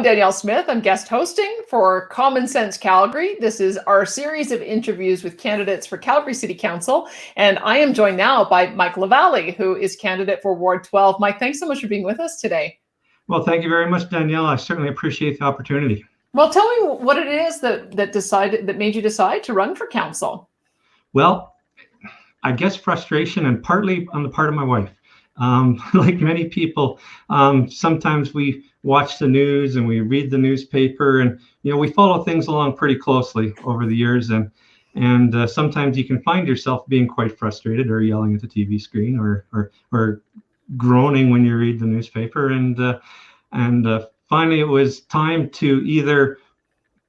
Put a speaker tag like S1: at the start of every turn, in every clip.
S1: Danielle Smith. I'm guest hosting for Common Sense Calgary. This is our series of interviews with candidates for Calgary City Council. And I am joined now by Mike LaValley, who is candidate for Ward 12. Mike, thanks so much for being with us today.
S2: Well, thank you very much, Danielle. I certainly appreciate the opportunity.
S1: Well, tell me what it is that made you decide to run for council.
S2: Well, I guess frustration, and partly on the part of my wife. Like many people, sometimes we watch the news and we read the newspaper, and we follow things along pretty closely over the years, and sometimes you can find yourself being quite frustrated or yelling at the TV screen or groaning when you read the newspaper, and finally it was time to either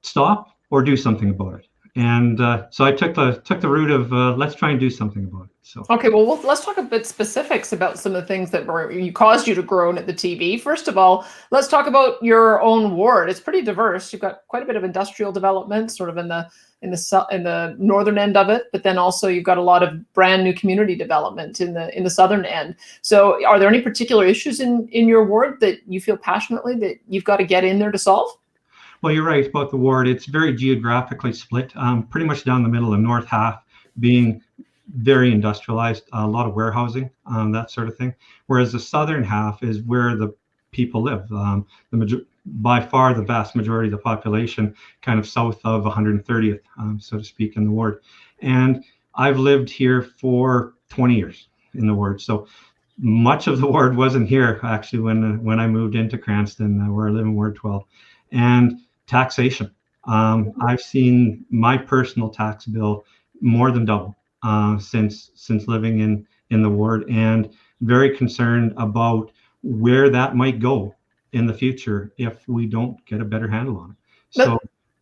S2: stop or do something about it. And so I took the route of let's try and do something about it. So
S1: okay, well, let's talk a bit specifics about some of the things that caused you to groan at the TV. First of all, let's talk about your own ward. It's pretty diverse. You've got quite a bit of industrial development, sort of in the northern end of it, but then also you've got a lot of brand new community development in the southern end. So, are there any particular issues in your ward that you feel passionately that you've got to get in there to solve?
S2: Well, you're right about the ward. It's very geographically split, pretty much down the middle, the north half being very industrialized, a lot of warehousing, that sort of thing. Whereas the southern half is where the people live. By far the vast majority of the population kind of south of 130th, so to speak, in the ward. And I've lived here for 20 years in the ward. So much of the ward wasn't here actually when I moved into Cranston, where I live in Ward 12. And taxation. I've seen my personal tax bill more than double since living in the ward, and very concerned about where that might go in the future if we don't get a better handle on it.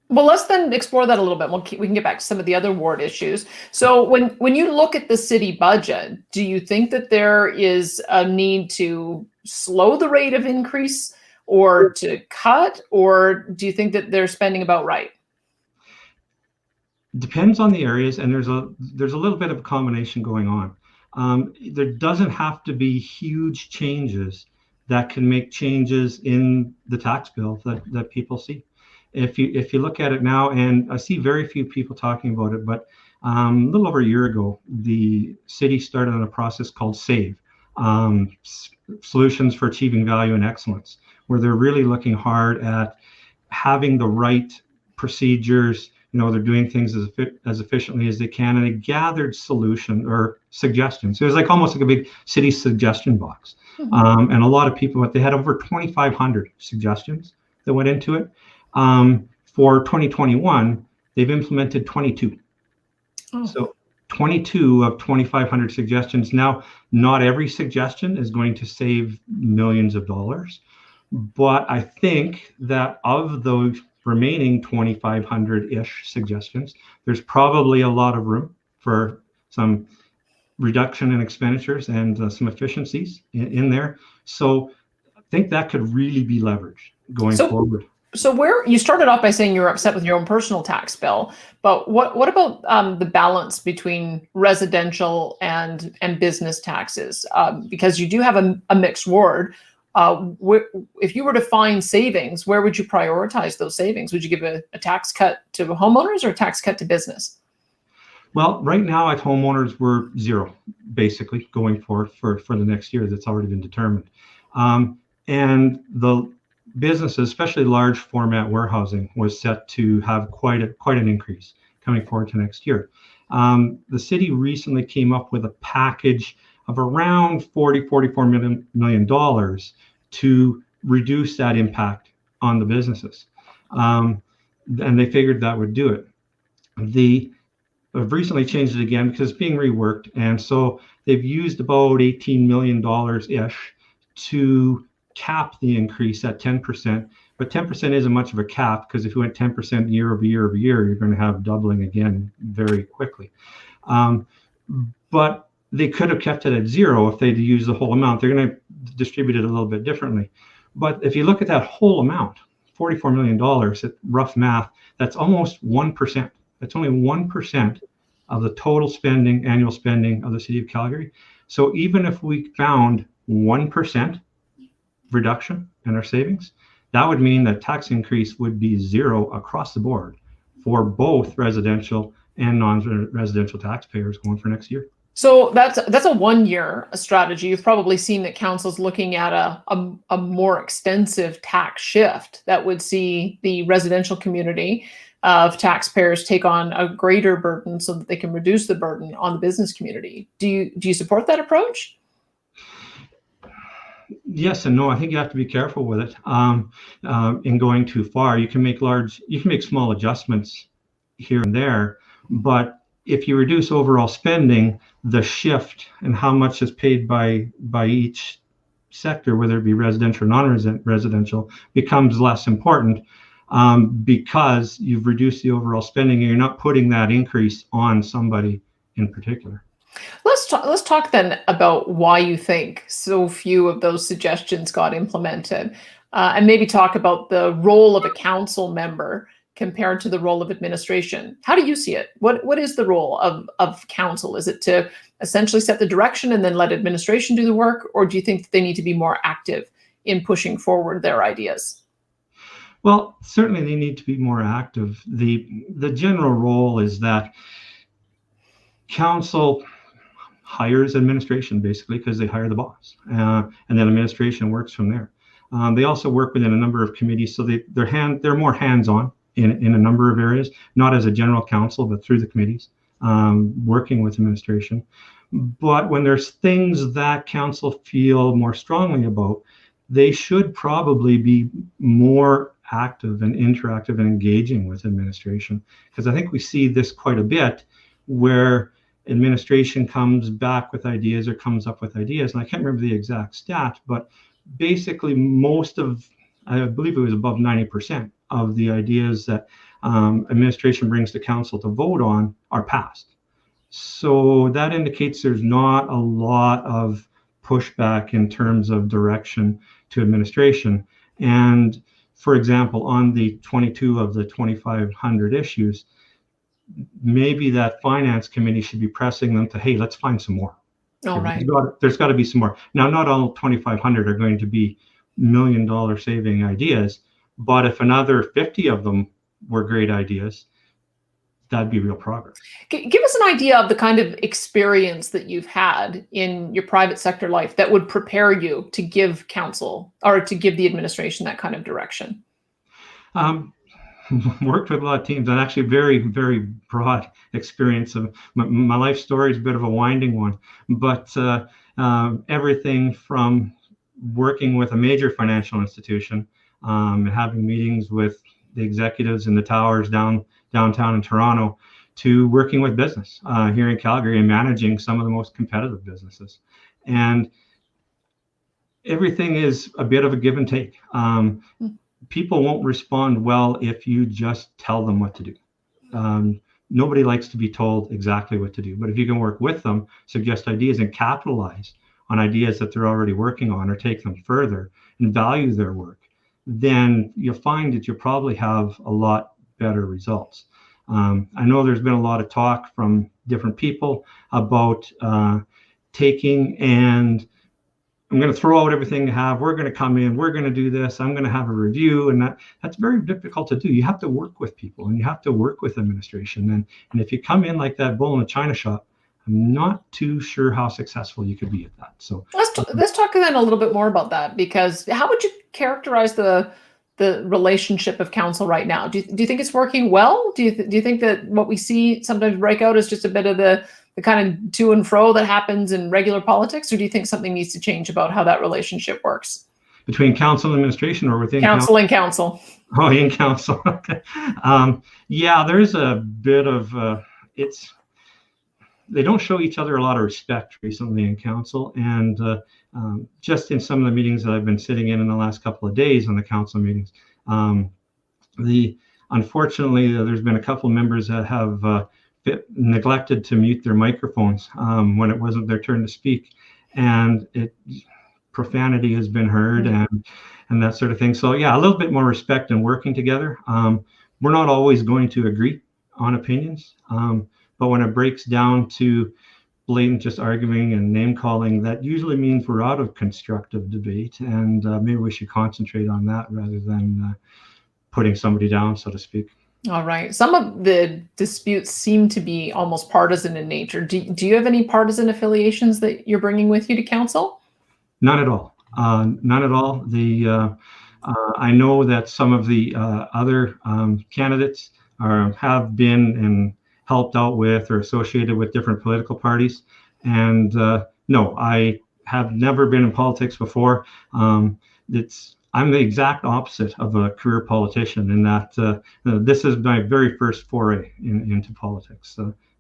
S1: Well, let's then explore that a little bit. We can get back to some of the other ward issues. So when you look at the city budget, do you think that there is a need to slow the rate of increase or to cut, or do you think that they're spending about right?
S2: Depends on the areas, and there's a little bit of a combination going on. There doesn't have to be huge changes that can make changes in the tax bill that people see. If you look at it now, and I see very few people talking about it, but a little over a year ago, the city started on a process called SAVE, Solutions for Achieving Value and Excellence, where they're really looking hard at having the right procedures. They're doing things as efficiently as they can, and they gathered solution or suggestions. It was almost like a big city suggestion box. Mm-hmm. And a lot of people, they had over 2,500 suggestions that went into it. For 2021, they've implemented 22. Oh. So 22 of 2,500 suggestions. Now, not every suggestion is going to save millions of dollars, but I think that of those remaining 2,500-ish suggestions, there's probably a lot of room for some reduction in expenditures and some efficiencies in there. So I think that could really be leveraged going forward.
S1: So where you started off by saying you were upset with your own personal tax bill, but what about the balance between residential and business taxes? Because you do have a mixed ward. If you were to find savings, where would you prioritize those savings? Would you give a tax cut to homeowners or a tax cut to business?
S2: Well, right now at homeowners, we're zero, basically, going forward for the next year. That's already been determined. And the businesses, especially large format warehousing, was set to have quite an increase coming forward to next year. The city recently came up with a package of around $44 million to reduce that impact on the businesses. And they figured that would do it. They've recently changed it again because it's being reworked. And so they've used about $18 million-ish to cap the increase at 10%. But 10% isn't much of a cap, because if you went 10% year over year over year, you're going to have doubling again very quickly. But they could have kept it at zero if they'd used the whole amount. They're going to distribute it a little bit differently. But if you look at that whole amount, $44 million, at rough math, that's almost 1%. That's only 1% of the total spending, annual spending of the city of Calgary. So even if we found 1% reduction in our savings, that would mean that tax increase would be zero across the board for both residential and non-residential taxpayers going for next year.
S1: So that's a 1 year strategy. You've probably seen that council's looking at a more extensive tax shift that would see the residential community of taxpayers take on a greater burden so that they can reduce the burden on the business community. Do you support that approach?
S2: Yes and no. I think you have to be careful with it. In going too far, you can make small adjustments here and there, but if you reduce overall spending, the shift and how much is paid by each sector, whether it be residential or non-residential, becomes less important because you've reduced the overall spending and you're not putting that increase on somebody in particular.
S1: Let's talk then about why you think so few of those suggestions got implemented, and maybe talk about the role of a council member compared to the role of administration. How do you see it? What is the role of council? Is it to essentially set the direction and then let administration do the work, or do you think that they need to be more active in pushing forward their ideas?
S2: Well, certainly they need to be more active. The general role is that council hires administration basically because they hire the boss, and then administration works from there. They also work within a number of committees, so they're more hands-on in a number of areas, not as a general counsel, but through the committees, working with administration. But when there's things that council feel more strongly about, they should probably be more active and interactive and engaging with administration, because I think we see this quite a bit where administration comes back with ideas or comes up with ideas, and I can't remember the exact stat, but basically I believe it was above 90% of the ideas that administration brings to council to vote on are passed. So that indicates there's not a lot of pushback in terms of direction to administration. And for example, on the 22 of the 2,500 issues, maybe that finance committee should be pressing them to, hey, let's find some more.
S1: All right.
S2: There's got to be some more. Now, not all 2,500 are going to be $1 million saving ideas, but if another 50 of them were great ideas, that'd be real progress.
S1: Give us an idea of the kind of experience that you've had in your private sector life that would prepare you to give council or to give the administration that kind of direction.
S2: Worked with a lot of teams, and actually very, very broad experience. Of my life story is a bit of a winding one, but everything from working with a major financial institution, having meetings with the executives in the towers downtown in Toronto, to working with business here in Calgary and managing some of the most competitive businesses. And everything is a bit of a give and take. People won't respond well if you just tell them what to do. Nobody likes to be told exactly what to do, but if you can work with them, suggest ideas, and capitalize on ideas that they're already working on, or take them further and value their work, then you'll find that you'll probably have a lot better results. I know there's been a lot of talk from different people about taking and I'm going to throw out everything you have. We're going to come in. We're going to do this. I'm going to have a review, and that's very difficult to do. You have to work with people, and you have to work with administration. And if you come in like that bull in a china shop, I'm not too sure how successful you could be at that. So
S1: let's talk then a little bit more about that, because how would you characterize the relationship of council right now? Do you think it's working well? Do you think that what we see sometimes break out is just a bit of the kind of to and fro that happens in regular politics, or do you think something needs to change about how that relationship works?
S2: Between council and administration, or within
S1: council and council?
S2: Oh, in council. Okay. Yeah, there's a bit of they don't show each other a lot of respect recently in council, and just in some of the meetings that I've been sitting in the last couple of days on the council meetings, unfortunately there's been a couple of members that have neglected to mute their microphones when it wasn't their turn to speak, and profanity has been heard, and that sort of thing. So yeah, a little bit more respect and working together. We're not always going to agree on opinions, but when it breaks down to blatant just arguing and name calling, that usually means we're out of constructive debate, and maybe we should concentrate on that rather than putting somebody down, so to speak.
S1: All right. Some of the disputes seem to be almost partisan in nature. Do you have any partisan affiliations that you're bringing with you to council?
S2: None at all. None at all. I know that some of the other candidates have been and helped out with or associated with different political parties. And no, I have never been in politics before. I'm the exact opposite of a career politician in that this is my very first foray into politics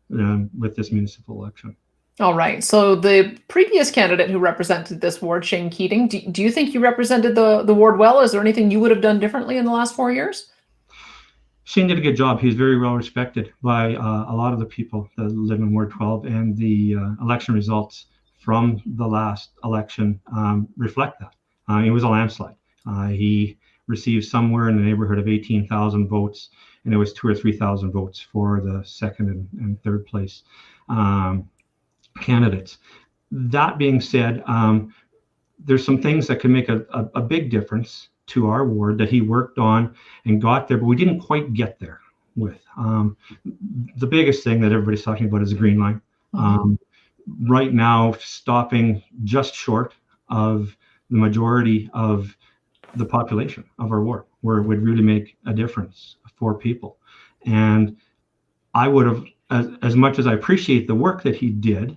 S2: with this municipal election.
S1: All right. So the previous candidate who represented this ward, Shane Keating, do you think you represented the ward well? Is there anything you would have done differently in the last 4 years?
S2: Shane did a good job. He's very well respected by a lot of the people that live in Ward 12, and the election results from the last election reflect that. It was a landslide. He received somewhere in the neighborhood of 18,000 votes, and it was 2,000 or 3,000 votes for the second and third place candidates. That being said, there's some things that can make a big difference to our ward that he worked on and got there, but we didn't quite get there with. The biggest thing that everybody's talking about is the green line. Right now, stopping just short of the majority of the population of our ward, where it would really make a difference for people. And I would have, as much as I appreciate the work that he did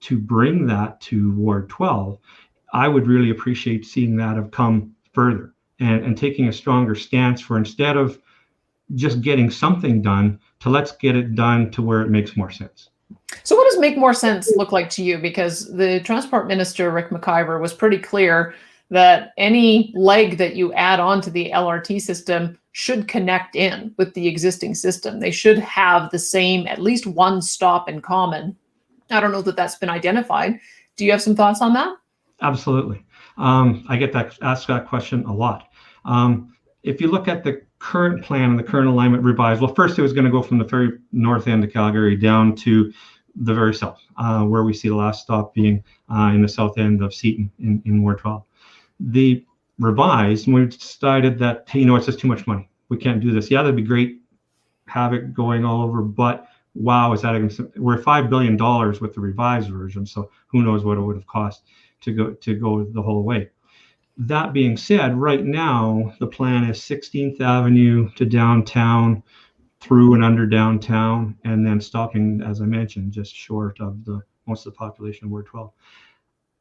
S2: to bring that to Ward 12, I would really appreciate seeing that have come further and taking a stronger stance for, instead of just getting something done, to let's get it done to where it makes more sense.
S1: So what does make more sense look like to you? Because the Transport Minister, Rick McIver, was pretty clear that any leg that you add on to the LRT system should connect in with the existing system. They should have the same, at least one stop in common. I don't know that that's been identified. Do you have some thoughts on that?
S2: Absolutely. I get asked that question a lot. If you look at the current plan and the current alignment revised, well, first it was going to go from the very north end of Calgary down to the very south, where we see the last stop being in the south end of Seaton in Ward 12. The revised, we decided that, hey, it's just too much money. We can't do this. Yeah, that'd be great, have it going all over, but wow, we're $5 billion with the revised version, so who knows what it would have cost to go the whole way. That being said, right now the plan is 16th Avenue to downtown, through and under downtown, and then stopping, as I mentioned, just short of most of the population of Ward 12.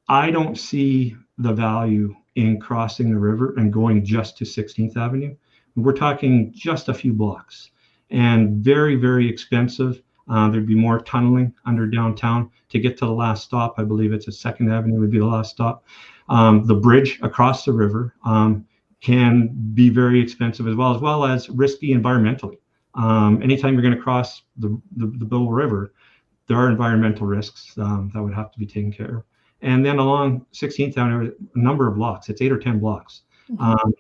S2: I don't see the value in crossing the river and going just to 16th Avenue. We're talking just a few blocks and very, very expensive. There'd be more tunneling under downtown to get to the last stop. I believe it's a 2nd Avenue would be the last stop. The bridge across the river can be very expensive, as well as risky environmentally. Anytime you're going to cross the Bill River, there are environmental risks that would have to be taken care of. And then along 16th Avenue, a number of blocks, it's 8 or 10 blocks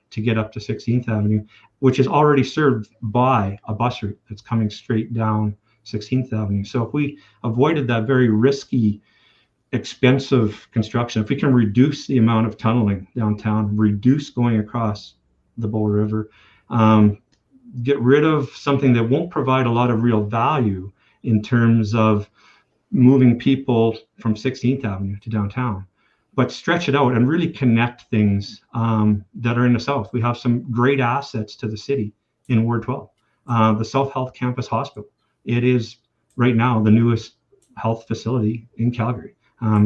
S2: to get up to 16th Avenue, which is already served by a bus route that's coming straight down 16th Avenue. So if we avoided that very risky, expensive construction, if we can reduce the amount of tunneling downtown, reduce going across the Bull River, get rid of something that won't provide a lot of real value in terms of moving people from 16th Avenue to downtown, but stretch it out and really connect things that are in the south. We have some great assets to the city in Ward 12. The South Health Campus Hospital. It is right now the newest health facility in Calgary,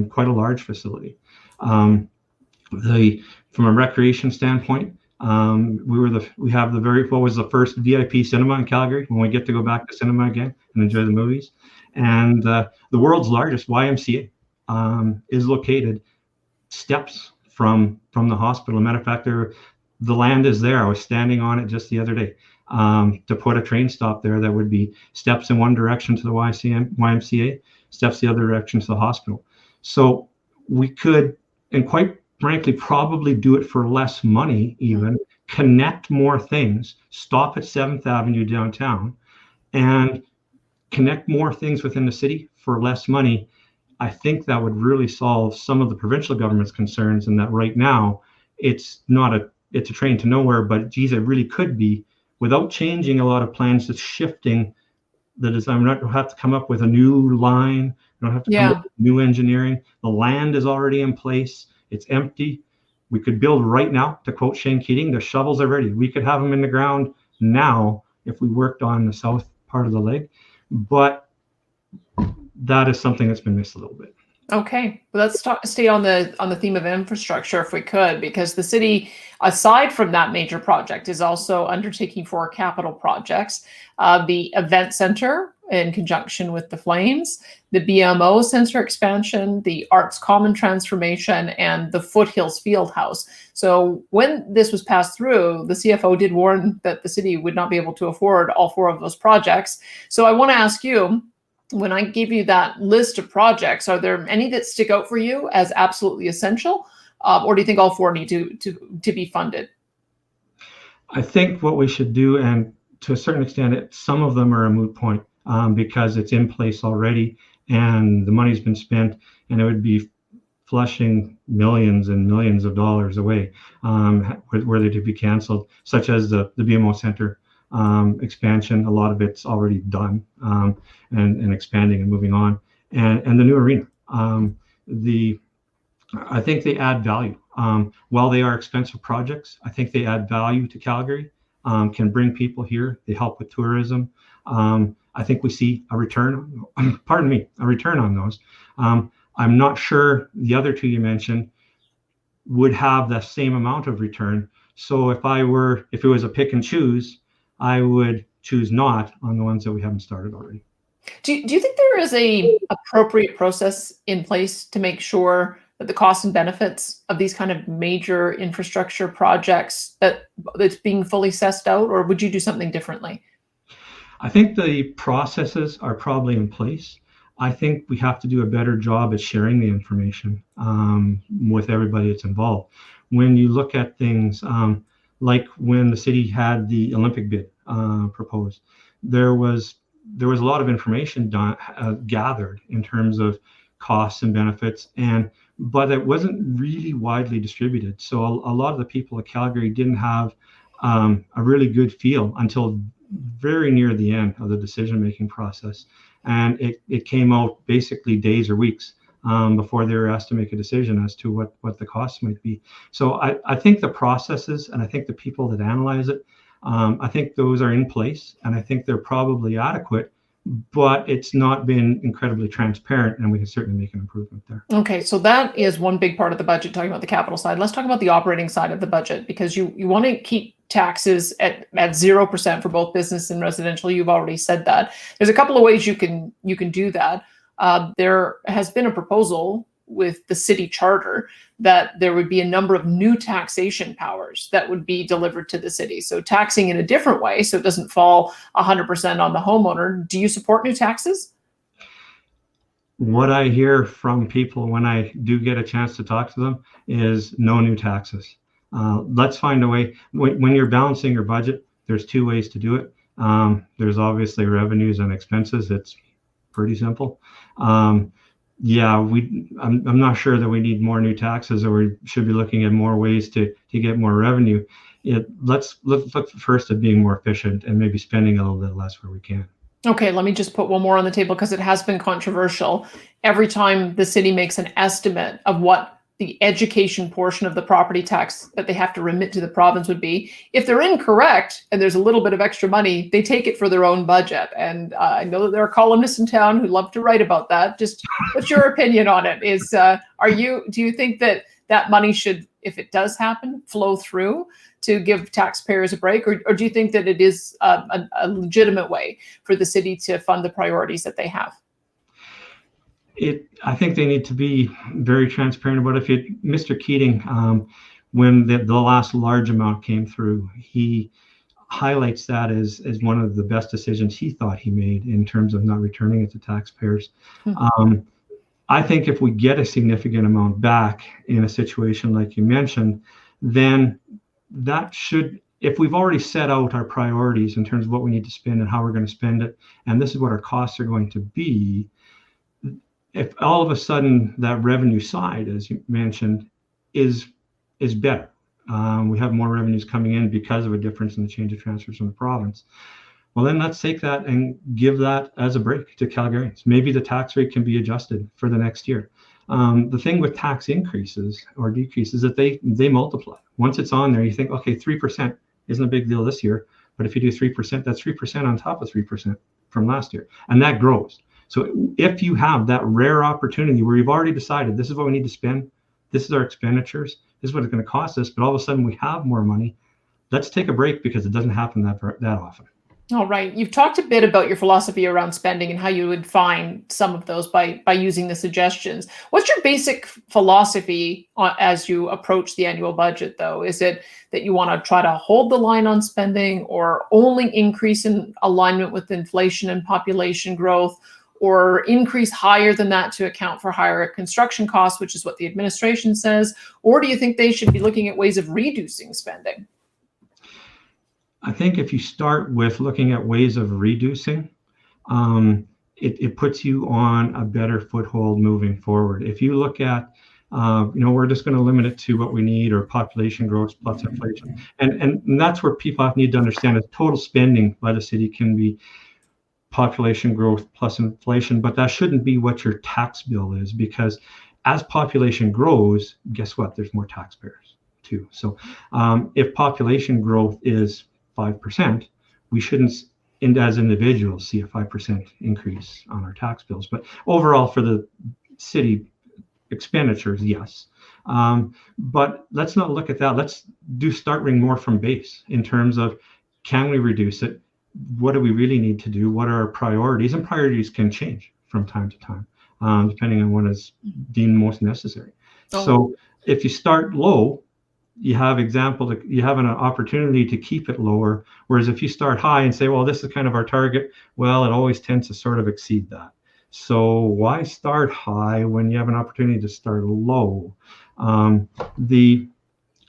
S2: quite a large facility. From a recreation standpoint, we have what was the first VIP cinema in Calgary, when we get to go back to cinema again and enjoy the movies. And the world's largest YMCA is located steps from the hospital. Matter of fact, the land is there. I was standing on it just the other day to put a train stop there that would be steps in one direction to the YMCA, steps the other direction to the hospital. So we could, and quite frankly, probably do it for less money even, connect more things, stop at 7th Avenue downtown, and connect more things within the city for less money, I think that would really solve some of the provincial government's concerns, and that right now it's a train to nowhere, but geez, it really could be, without changing a lot of plans, just shifting the design. We don't have to come up with a new line. We don't have to come up with new engineering. The land is already in place. It's empty. We could build right now, to quote Shane Keating, the shovels are ready. We could have them in the ground now if we worked on the south part of the lake. But that is something that's been missed a little bit.
S1: Okay, well, let's stay on the theme of infrastructure if we could, because the city, aside from that major project, is also undertaking 4 capital projects: the event center in conjunction with the Flames, the BMO Center expansion, the Arts Common transformation, and the Foothills Fieldhouse. So when this was passed through, the CFO did warn that the city would not be able to afford all 4 of those projects. So I want to ask you, when I give you that list of projects, are there any that stick out for you as absolutely essential, or do you think all 4 need to be funded?
S2: I think what we should do, and to a certain extent, some of them are a moot point because it's in place already and the money's been spent, and it would be flushing millions and millions of dollars away were they to be canceled, such as the BMO Center expansion. A lot of it's already done and expanding and moving on, and the new arena. I think they add value. While they are expensive projects, I think they add value to Calgary, can bring people here. They help with tourism. I think we see a return, a return on those. I'm not sure the other 2 you mentioned would have the same amount of return. So if it was a pick and choose, I would choose not on the ones that we haven't started already.
S1: Do you think there is a appropriate process in place to make sure that the costs and benefits of these kind of major infrastructure projects that's being fully assessed out, or would you do something differently?
S2: I think the processes are probably in place. I think we have to do a better job at sharing the information with everybody that's involved. When you look at things like when the city had the Olympic bid proposed, there was a lot of information gathered in terms of costs and benefits, but it wasn't really widely distributed. So a lot of the people at Calgary didn't have a really good feel until very near the end of the decision-making process. And it came out basically days or weeks before they were asked to make a decision as to what the costs might be. So I think the processes, and I think the people that analyze it, I think those are in place, and I think they're probably adequate, but it's not been incredibly transparent, and we can certainly make an improvement there.
S1: Okay, so that is one big part of the budget, talking about the capital side. Let's talk about the operating side of the budget, because you want to keep taxes at 0% for both business and residential. You've already said that. There's a couple of ways you can do that. There has been a proposal with the city charter that there would be a number of new taxation powers that would be delivered to the city. So taxing in a different way, so it doesn't fall 100% on the homeowner. Do you support new taxes?
S2: What I hear from people when I do get a chance to talk to them is no new taxes. Let's find a way. When you're balancing your budget, there's 2 ways to do it. There's obviously revenues and expenses. It's pretty simple. I'm not sure that we need more new taxes, or we should be looking at more ways to get more revenue. Let's look first at being more efficient and maybe spending a little bit less where we can.
S1: Okay, let me just put one more on the table, because it has been controversial. Every time the city makes an estimate of what the education portion of the property tax that they have to remit to the province would be, if they're incorrect and there's a little bit of extra money, they take it for their own budget. And I know that there are columnists in town who love to write about that. Just what's your opinion on it? Do you think that money should, if it does happen, flow through to give taxpayers a break, or do you think that it is a legitimate way for the city to fund the priorities that they have?
S2: I think they need to be very transparent about it. Mr. Keating, when the last large amount came through, he highlights that as one of the best decisions he thought he made in terms of not returning it to taxpayers. I think if we get a significant amount back in a situation like you mentioned, then that should, if we've already set out our priorities in terms of what we need to spend and how we're going to spend it, and this is what our costs are going to be, if all of a sudden that revenue side, as you mentioned, is better, we have more revenues coming in because of a difference in the change of transfers from the province. Well, then let's take that and give that as a break to Calgarians. Maybe the tax rate can be adjusted for the next year. The thing with tax increases or decreases is that they multiply. Once it's on there, you think, okay, 3% isn't a big deal this year, but if you do 3%, that's 3% on top of 3% from last year, and that grows. So if you have that rare opportunity where you've already decided this is what we need to spend, this is our expenditures, this is what it's going to cost us, but all of a sudden we have more money, let's take a break because it doesn't happen that often.
S1: All right. You've talked a bit about your philosophy around spending and how you would find some of those by using the suggestions. What's your basic philosophy as you approach the annual budget, though? Is it that you want to try to hold the line on spending, or only increase in alignment with inflation and population growth, or increase higher than that to account for higher construction costs, which is what the administration says? Or do you think they should be looking at ways of reducing spending?
S2: I think if you start with looking at ways of reducing, it puts you on a better foothold moving forward. If you look at, we're just going to limit it to what we need, or population growth plus inflation. And that's where people need to understand that total spending by the city can be population growth plus inflation, but that shouldn't be what your tax bill is, because as population grows, guess what? There's more taxpayers too. So if population growth is 5%, we shouldn't, as individuals, see a 5% increase on our tax bills. But overall, for the city expenditures, yes. But let's not look at that. Let's starting more from base in terms of, can we reduce it? What do we really need to do? What are our priorities? And priorities can change from time to time, depending on what is deemed most necessary. Oh. So if you start low, you have an opportunity to keep it lower. Whereas if you start high and say, well, this is kind of our target, well, it always tends to sort of exceed that. So why start high when you have an opportunity to start low?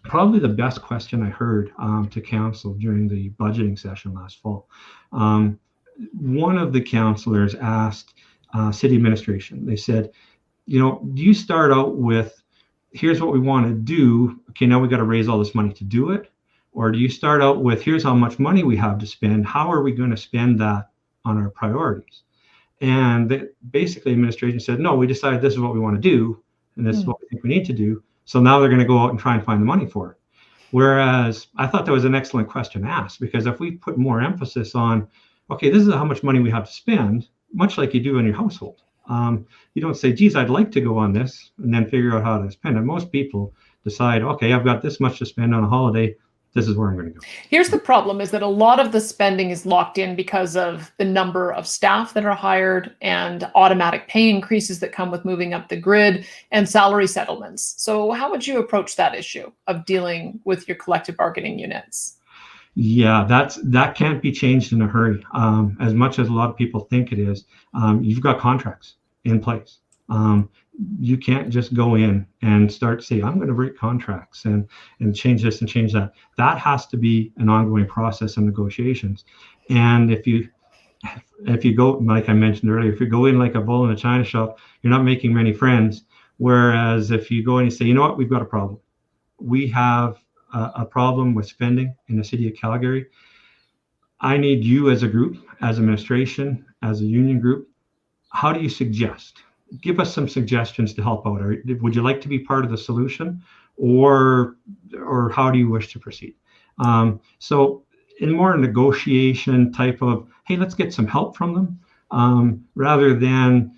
S2: Probably the best question I heard to council during the budgeting session last fall. One of the councillors asked city administration, they said, do you start out with, here's what we want to do, okay, now we got to raise all this money to do it? Or do you start out with, here's how much money we have to spend, how are we going to spend that on our priorities? And basically administration said, no, we decided this is what we want to do, and this is what we think we need to do. So now they're going to go out and try and find the money for it. Whereas I thought that was an excellent question asked, because if we put more emphasis on, okay, this is how much money we have to spend, much like you do in your household. You don't say, geez, I'd like to go on this, and then figure out how to spend it. Most people decide, okay, I've got this much to spend on a holiday. This is where I'm going to go.
S1: Here's the problem, is that a lot of the spending is locked in because of the number of staff that are hired and automatic pay increases that come with moving up the grid and salary settlements. So how would you approach that issue of dealing with your collective bargaining units?
S2: Yeah, that can't be changed in a hurry. As much as a lot of people think it is, you've got contracts in place. You can't just go in and start saying, I'm going to break contracts and change this and change that. That has to be an ongoing process of negotiations. And if you go, like I mentioned earlier, if you go in like a bull in a china shop, you're not making many friends. Whereas if you go in and say, you know what, we've got a problem. We have a problem with spending in the city of Calgary. I need you as a group, as administration, as a union group. How do you suggest? Give us some suggestions to help out. Would you like to be part of the solution, or how do you wish to proceed? So in more negotiation type of, hey, let's get some help from them, rather than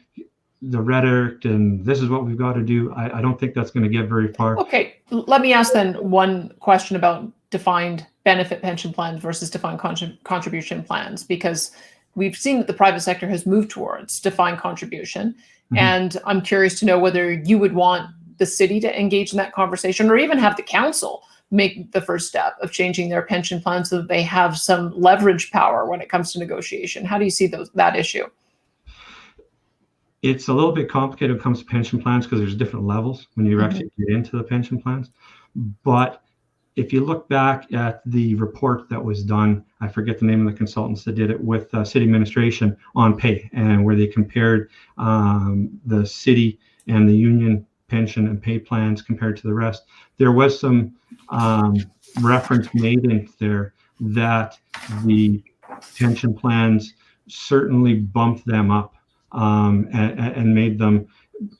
S2: the rhetoric and this is what we've got to do. I don't think that's going to get very far.
S1: Okay, let me ask then one question about defined benefit pension plans versus defined contribution plans, because we've seen that the private sector has moved towards defined contribution. Mm-hmm. And I'm curious to know whether you would want the city to engage in that conversation, or even have the council make the first step of changing their pension plans so that they have some leverage power when it comes to negotiation. How do you see that issue?
S2: It's a little bit complicated when it comes to pension plans, because there's different levels when you actually get into the pension plans. But if you look back at the report that was done, I forget the name of the consultants that did it with city administration on pay, and where they compared the city and the union pension and pay plans compared to the rest, there was some reference made in there that the pension plans certainly bumped them up and made them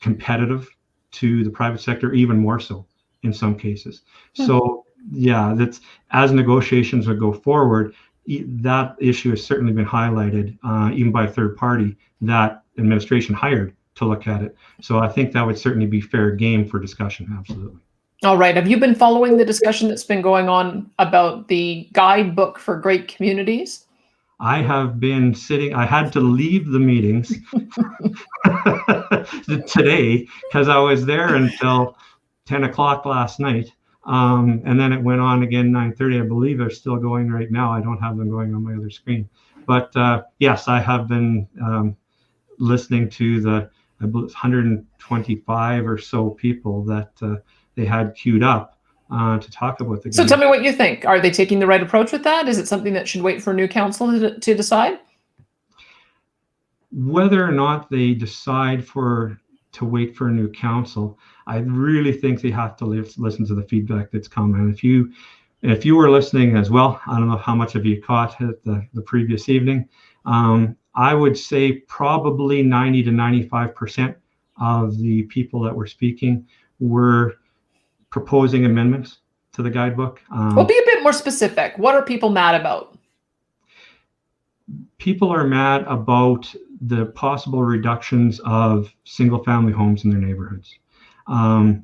S2: competitive to the private sector, even more so in some cases. So yeah, that's, as negotiations would go forward, that issue has certainly been highlighted even by a third party that administration hired to look at it. So I think that would certainly be fair game for discussion. Absolutely.
S1: All right. Have you been following the discussion that's been going on about the guidebook for great communities?
S2: I have been sitting, I had to leave the meetings today because I was there until 10 o'clock last night. And then it went on again 9:30. I believe they're still going right now. I don't have them going on my other screen. But yes, I have been listening to the, I believe, 125 or so people that they had queued up to talk about the game.
S1: So tell me what you think. Are they taking the right approach with that? Is it something that should wait for a new council to decide?
S2: Whether or not they decide to wait for a new council, I really think they have to listen to the feedback that's come. And if you were listening as well, I don't know how much of you caught it the previous evening. I would say probably 90 to 95% of the people that were speaking were proposing amendments to the guidebook.
S1: Well, be a bit more specific. What are people mad about?
S2: People are mad about the possible reductions of single-family homes in their neighborhoods. I'll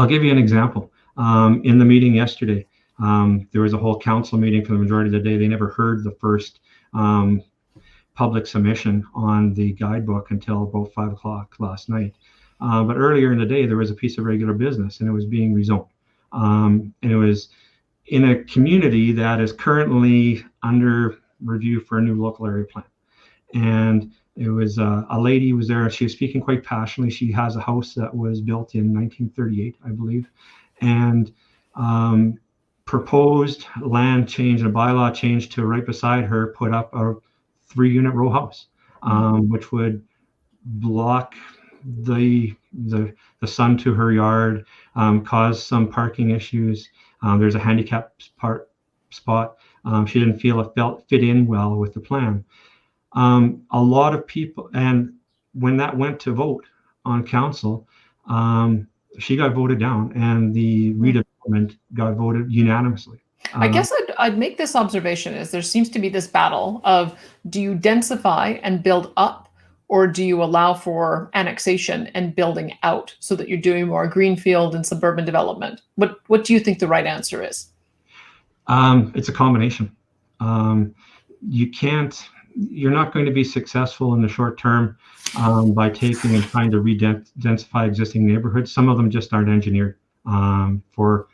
S2: give you an example. In the meeting yesterday, there was a whole council meeting for the majority of the day. They never heard the first public submission on the guidebook until about 5 o'clock last night. But earlier in the day, there was a piece of regular business, and it was being rezoned. And it was in a community that is currently under review for a new local area plan. And it was a lady was there. She was speaking quite passionately. She has a house that was built in 1938, I believe, and proposed land change and a bylaw change to right beside her put up a 3-unit row house, which would block the sun to her yard, cause some parking issues. There's a handicap spot. She didn't feel it fit in well with the plan. A lot of people, and when that went to vote on council, she got voted down, and the redevelopment got voted unanimously.
S1: I guess I'd make this observation is there seems to be this battle of, do you densify and build up, or do you allow for annexation and building out so that you're doing more greenfield and suburban development? What do you think the right answer is?
S2: It's a combination. You're not going to be successful in the short term by taking and trying to densify existing neighborhoods. Some of them just aren't engineered for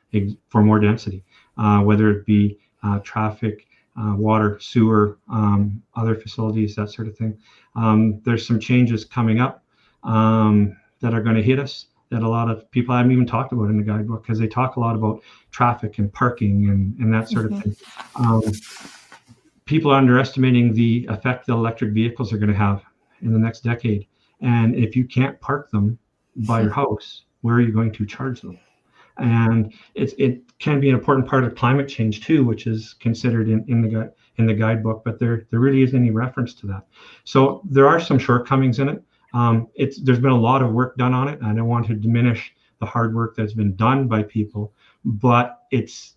S2: more density, whether it be traffic, water, sewer, other facilities, that sort of thing. There's some changes coming up that are going to hit us that a lot of people haven't even talked about in the guidebook, because they talk a lot about traffic and parking and that sort of thing. People are underestimating the effect that electric vehicles are going to have in the next decade. And if you can't park them by your house, where are you going to charge them? And it can be an important part of climate change too, which is considered in the guidebook, but there really isn't any reference to that. So there are some shortcomings in it. There's been a lot of work done on it. I don't want to diminish the hard work that's been done by people, but it's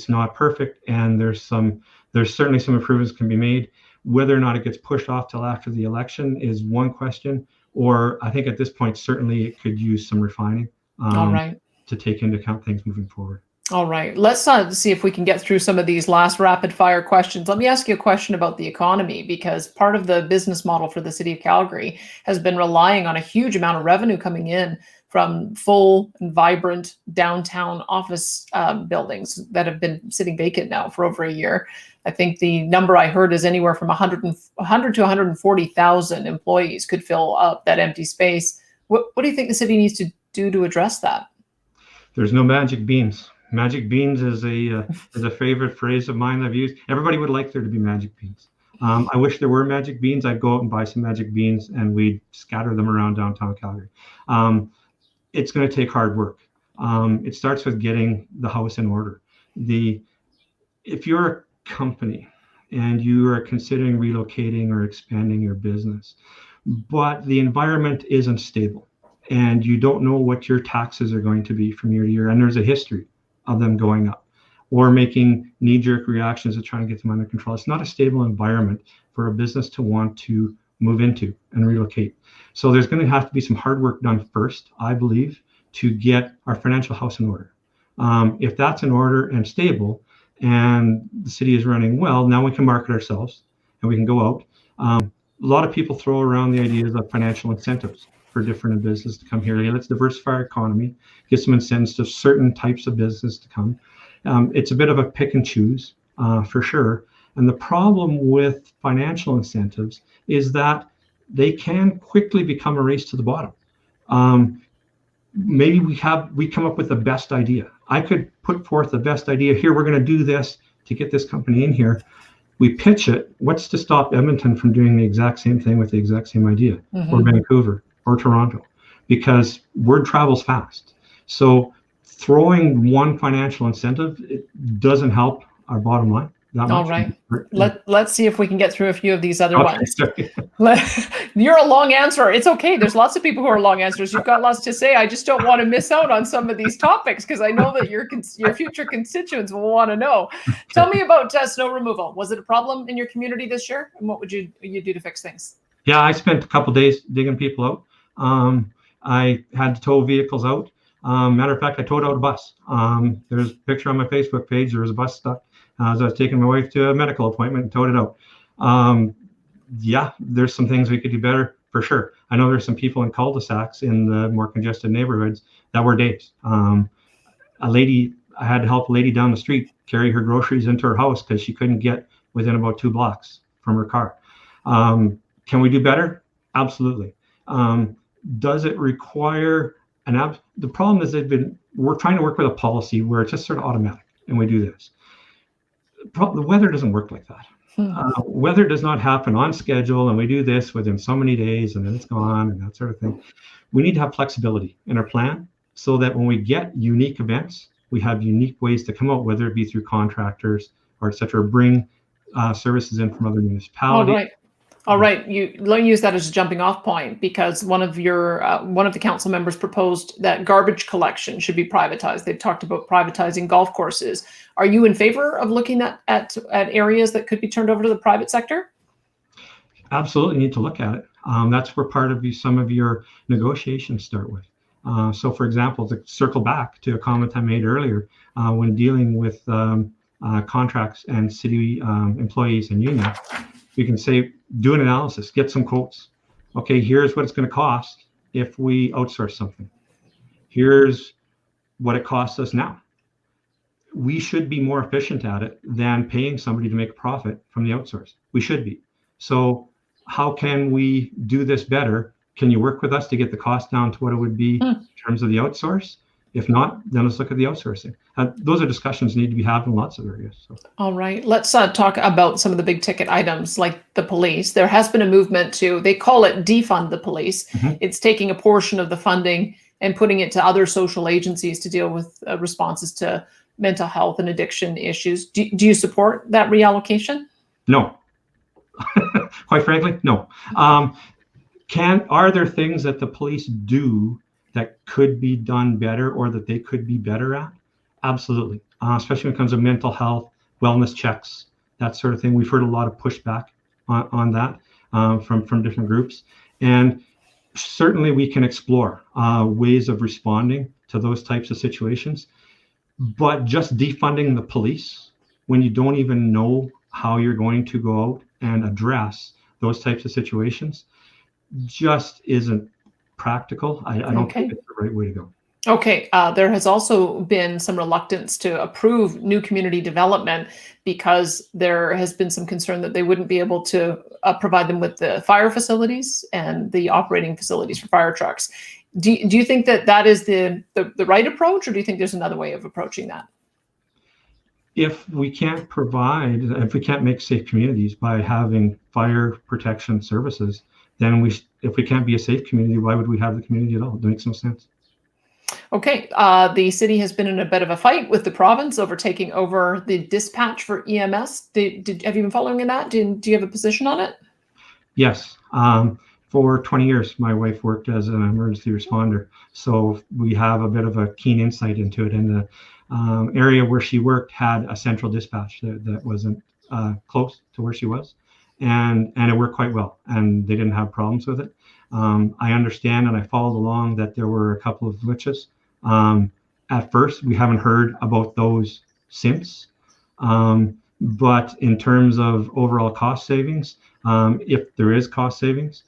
S2: not perfect, and there's certainly some improvements can be made. Whether or not it gets pushed off till after the election is one question, or I think at this point certainly it could use some refining.
S1: All right.
S2: To take into account things moving forward.
S1: All right. Let's see if we can get through some of these last rapid fire questions. Let me ask you a question about the economy, because part of the business model for the city of Calgary has been relying on a huge amount of revenue coming in from full and vibrant downtown office buildings that have been sitting vacant now for over a year. I think the number I heard is anywhere from 100 to 140,000 employees could fill up that empty space. What do you think the city needs to do to address that?
S2: There's no magic beans. Magic beans is a favorite phrase of mine I've used. Everybody would like there to be magic beans. I wish there were magic beans. I'd go out and buy some magic beans and we'd scatter them around downtown Calgary. It's going to take hard work. It starts with getting the house in order. If you're a company and you are considering relocating or expanding your business, but the environment isn't stable and you don't know what your taxes are going to be from year to year, and there's a history of them going up, or making knee-jerk reactions to try and get them under control. It's not a stable environment for a business to want to move into and relocate. So there's going to have to be some hard work done first, I believe, to get our financial house in order. If that's in order and stable, and the city is running well, now we can market ourselves and we can go out. A lot of people throw around the ideas of financial incentives for different businesses to come here. Hey, let's diversify our economy, get some incentives to certain types of business to come. It's a bit of a pick and choose for sure. And the problem with financial incentives is that they can quickly become a race to the bottom. Maybe we come up with the best idea. I could put forth the best idea here. We're going to do this to get this company in here. We pitch it. What's to stop Edmonton from doing the exact same thing with the exact same idea, or Vancouver or Toronto? Because word travels fast. So throwing one financial incentive, it doesn't help our bottom line.
S1: All right. Let's see if we can get through a few of these other ones.
S2: Sorry.
S1: You're a long answer. It's okay. There's lots of people who are long answers. You've got lots to say. I just don't want to miss out on some of these topics because I know that your future constituents will want to know. Tell me about snow removal. Was it a problem in your community this year? And what would you do to fix things?
S2: Yeah, I spent a couple of days digging people out. I had to tow vehicles out. Matter of fact, I towed out a bus. There's a picture on my Facebook page. There was a bus stuck as I was taking my wife to a medical appointment and towed it out. Yeah, there's some things we could do better for sure. I know there's some people in cul-de-sacs in the more congested neighborhoods that were days. I had to help a lady down the street carry her groceries into her house because she couldn't get within about 2 blocks from her car. Can we do better? Absolutely. Does it require the problem is we're trying to work with a policy where it's just sort of automatic and we do this. The weather doesn't work like that. Weather does not happen on schedule and we do this within so many days and then it's gone and that sort of thing. We need to have flexibility in our plan so that when we get unique events, we have unique ways to come out, whether it be through contractors or et cetera, bring services in from other municipalities.
S1: All right. Let me use that as a jumping off point because one of the council members proposed that garbage collection should be privatized. They've talked about privatizing golf courses. Are you in favor of looking at areas that could be turned over to the private sector?
S2: Absolutely, need to look at it. That's where part of some of your negotiations start with. So, for example, to circle back to a comment I made earlier, when dealing with contracts and city employees and unions, we can say, do an analysis, get some quotes. Okay, here's what it's going to cost if we outsource something. Here's what it costs us now. We should be more efficient at it than paying somebody to make a profit from the outsource. We should be. So how can we do this better? Can you work with us to get the cost down to what it would be in terms of the outsource? If not, then let's look at the outsourcing. Those are discussions need to be had in lots of areas. So.
S1: All right, let's talk about some of the big ticket items like the police. There has been a movement they call it defund the police. It's taking a portion of the funding and putting it to other social agencies to deal with responses to mental health and addiction issues. Do you support that reallocation?
S2: No. Quite frankly, no. Are there things that the police do that could be done better or that they could be better at? Absolutely. Especially when it comes to mental health, wellness checks, that sort of thing. We've heard a lot of pushback on that from different groups. And certainly we can explore ways of responding to those types of situations. But just defunding the police when you don't even know how you're going to go out and address those types of situations just isn't practical. I don't think it's the right way to go.
S1: Okay, there has also been some reluctance to approve new community development because there has been some concern that they wouldn't be able to provide them with the fire facilities and the operating facilities for fire trucks. Do you think that is the right approach, or do you think there's another way of approaching that?
S2: if we can't make safe communities by having fire protection services, then if we can't be a safe community, why would we have the community at all? It makes no sense.
S1: Okay, the city has been in a bit of a fight with the province over taking over the dispatch for EMS. Have you been following in that? Do you have a position on it?
S2: Yes. For 20 years, my wife worked as an emergency responder, so we have a bit of a keen insight into it. And the area where she worked had a central dispatch that wasn't close to where she was, and it worked quite well, and they didn't have problems with it. I understand, and I followed along, that there were a couple of glitches. At first, we haven't heard about those since. But in terms of overall cost savings, if there is cost savings,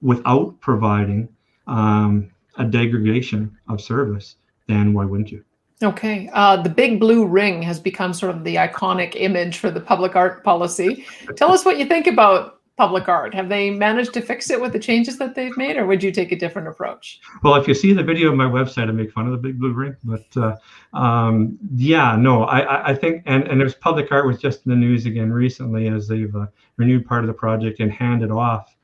S2: without providing a degradation of service, then why wouldn't you?
S1: Okay. The big blue ring has become sort of the iconic image for the public art policy. Tell us what you think about public art. Have they managed to fix it with the changes that they've made, or would you take a different approach?
S2: Well, if you see the video on my website, I make fun of the big blue ring. But yeah, no, I think, and there's public art was just in the news again recently, as they've renewed part of the project and handed off,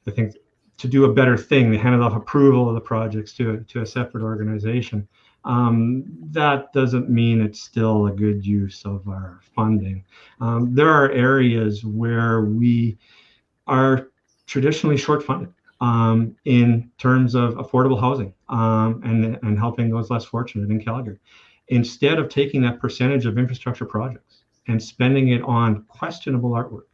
S2: I think, to do a better thing. They handed off approval of the projects to a separate organization. That doesn't mean it's still a good use of our funding. There are areas where we are traditionally short funded in terms of affordable housing and helping those less fortunate in Calgary. Instead of taking that percentage of infrastructure projects and spending it on questionable artwork,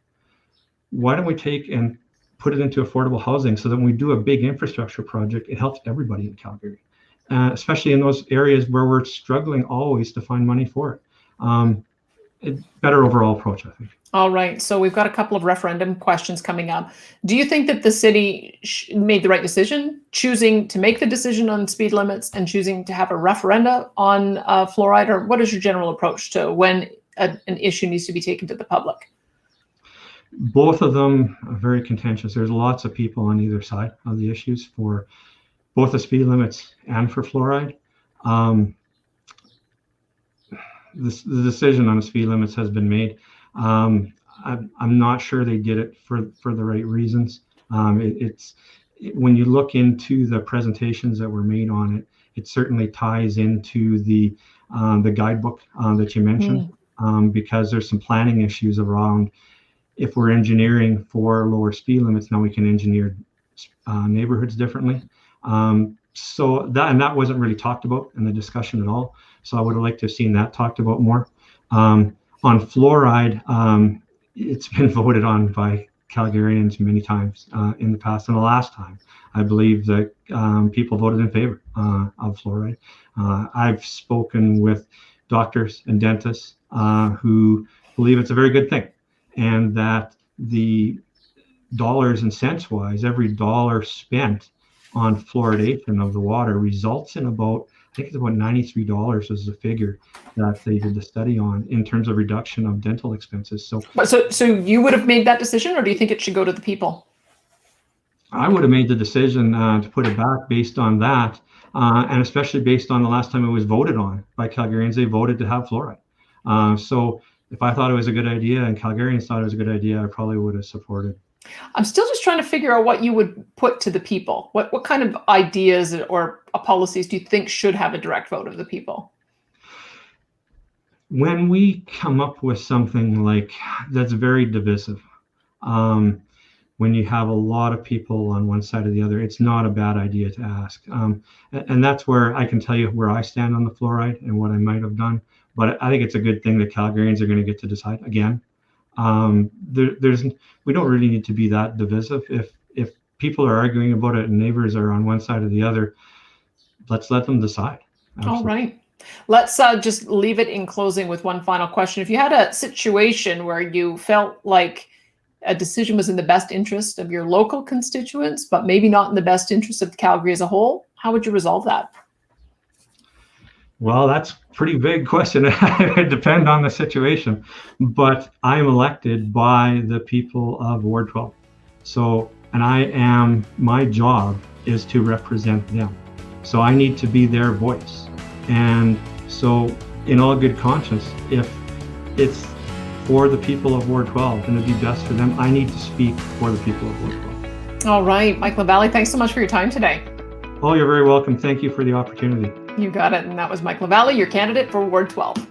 S2: why don't we take and put it into affordable housing, so that when we do a big infrastructure project, it helps everybody in Calgary, especially in those areas where we're struggling always to find money for it. Better overall approach, I think.
S1: All right. So we've got a couple of referendum questions coming up. Do you think that the city made the right decision, choosing to make the decision on speed limits and choosing to have a referenda on fluoride? Or what is your general approach to when an issue needs to be taken to the public?
S2: Both of them are very contentious. There's lots of people on either side of the issues for both the speed limits and for fluoride. The decision on the speed limits has been made. I'm not sure they did it for the right reasons. When you look into the presentations that were made on it, it certainly ties into the guidebook that you mentioned, because there's some planning issues around. If we're engineering for lower speed limits, now we can engineer neighborhoods differently. So that wasn't really talked about in the discussion at all. So I would have liked to have seen that talked about more. On fluoride, it's been voted on by Calgarians many times in the past. And the last time, I believe that people voted in favor of fluoride. I've spoken with doctors and dentists who believe it's a very good thing, and that the dollars and cents wise, every dollar spent on fluoridation of the water results in about, I think it's about $93 is the figure that they did the study on in terms of reduction of dental expenses. So
S1: you would have made that decision, or do you think it should go to the people?
S2: I would have made the decision to put it back based on that, and especially based on the last time it was voted on by Calgarians. They voted to have fluoride. So if I thought it was a good idea and Calgarians thought it was a good idea, I probably would have supported.
S1: I'm still just trying to figure out what you would put to the people. What kind of ideas or policies do you think should have a direct vote of the people?
S2: When we come up with something like that's very divisive, when you have a lot of people on one side or the other, it's not a bad idea to ask. And that's where I can tell you where I stand on the fluoride and what I might have done. But I think it's a good thing that Calgarians are going to get to decide again. We don't really need to be that divisive. If people are arguing about it and neighbors are on one side or the other, let's let them decide. Absolutely.
S1: All right. Let's just leave it in closing with one final question. If you had a situation where you felt like a decision was in the best interest of your local constituents, but maybe not in the best interest of Calgary as a whole, how would you resolve that?
S2: Well, that's a pretty big question. It depends on the situation. But I am elected by the people of Ward 12. So, and my job is to represent them. So I need to be their voice. And so in all good conscience, if it's for the people of Ward 12 and it'd be best for them, I need to speak for the people of Ward 12.
S1: All right, Mike LaValley, thanks so much for your time today.
S2: Oh, you're very welcome. Thank you for the opportunity.
S1: You got it. And that was Mike LaValley, your candidate for Ward 12.